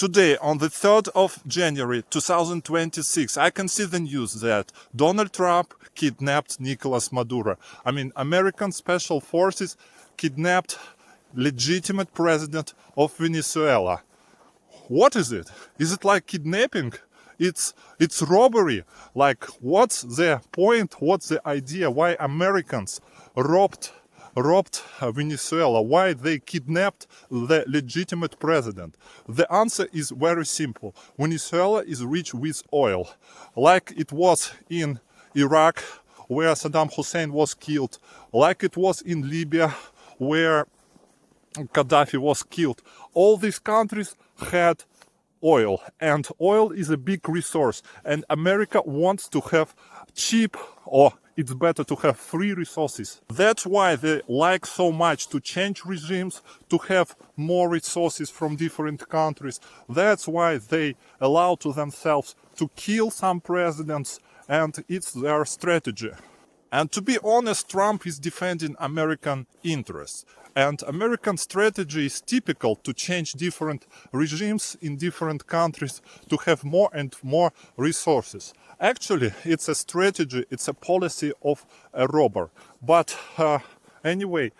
Today, on the 3rd of January 2026, I can see the news that Donald Trump kidnapped Nicolas Maduro. American special forces kidnapped legitimate president of Venezuela. What is it? Is it like kidnapping? It's robbery. Like, what's the point? What's the idea? Why Americans robbed Venezuela? Why they kidnapped the legitimate president? The answer is very simple. Venezuela is rich with oil, like it was in Iraq, where Saddam Hussein was killed, like it was in Libya, where Gaddafi was killed. All these countries had oil, and oil is a big resource, and America wants to have cheap, or it's better to have free resources. That's why they like so much to change regimes, to have more resources from different countries. That's why they allow to themselves to kill some presidents, and it's their strategy. And to be honest, Trump is defending American interests. And American strategy is typical to change different regimes in different countries to have more and more resources. Actually, it's a strategy, it's a policy of a robber. But anyway,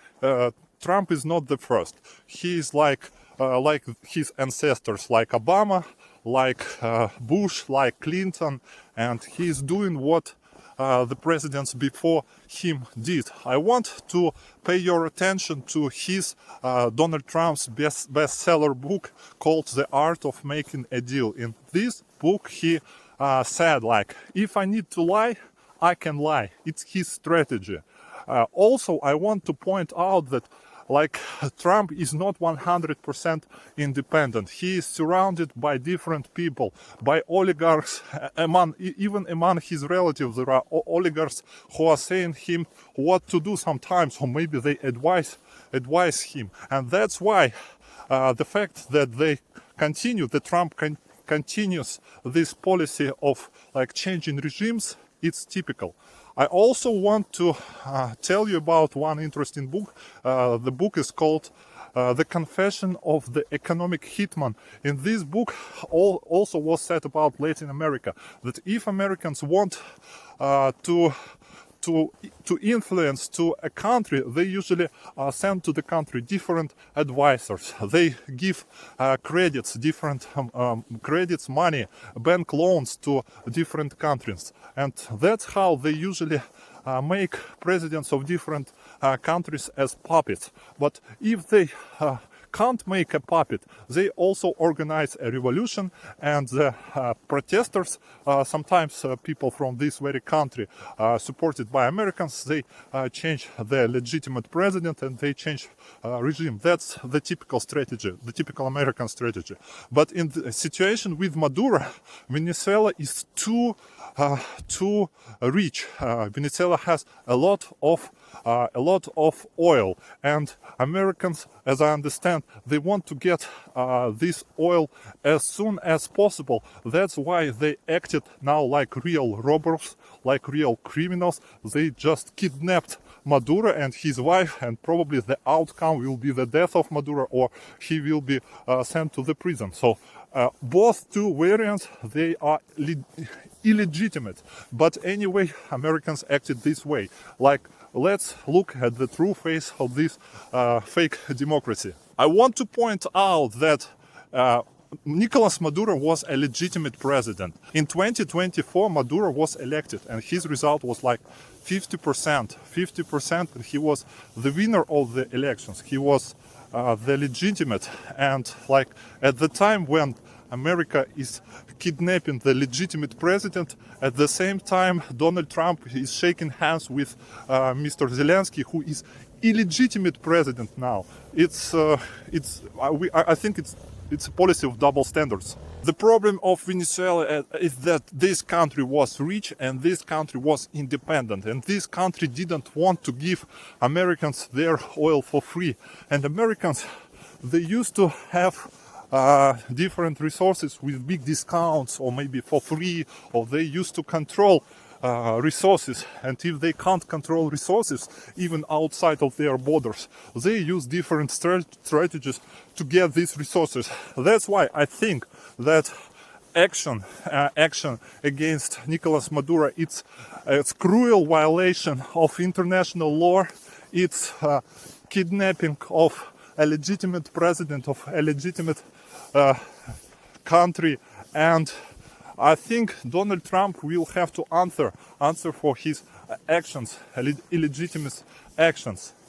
Trump is not the first. He is like his ancestors, like Obama, like Bush, like Clinton, and he is doing what the presidents before him did. I want to pay your attention to his Donald Trump's bestseller book called The Art of Making a Deal. In this book, he said, like, if I need to lie, I can lie. It's his strategy. Also, I want to point out that Trump is not 100% independent. He is surrounded by different people, by oligarchs. Even among his relatives, there are oligarchs who are saying him what to do sometimes, or maybe they advise him. And that's why the fact that Trump continues this policy of changing regimes, it's typical. I also want to tell you about one interesting book. The book is called The Confession of the Economic Hitman. In this book also was said about Latin America, that if Americans want to influence to a country, they usually send to the country different advisors. They give credits, different credits, money, bank loans to different countries. And that's how they usually make presidents of different countries as puppets. But if they can't make a puppet, they also organize a revolution, and the protesters, sometimes people from this very country supported by Americans, they change the legitimate president and they change regime. That's the typical strategy, the typical American strategy. But in the situation with Maduro, Venezuela is too rich. Venezuela has a lot of oil, and Americans, as I understand, they want to get this oil as soon as possible. That's why they acted now like real robbers, like real criminals. They just kidnapped Maduro and his wife, and probably the outcome will be the death of Maduro, or he will be sent to the prison. So both two variants, they are illegitimate. But anyway, Americans acted this way. Let's look at the true face of this fake democracy. I want to point out that Nicolas Maduro was a legitimate president. In 2024, Maduro was elected, and his result was 50%, and he was the winner of the elections. He was the legitimate, and at the time when America is kidnapping the legitimate president, at the same time Donald Trump is shaking hands with Mr. Zelensky, who is illegitimate president now. I think it's a policy of double standards. The problem of Venezuela is that this country was rich and this country was independent, and this country didn't want to give Americans their oil for free. And Americans, they used to have different resources with big discounts, or maybe for free, or they used to control resources, and if they can't control resources even outside of their borders, they use different strategies to get these resources. That's why I think that action against Nicolas Maduro, it's cruel violation of international law. It's kidnapping of a legitimate president of a legitimate country, and I think Donald Trump will have to answer for his actions, illegitimate actions.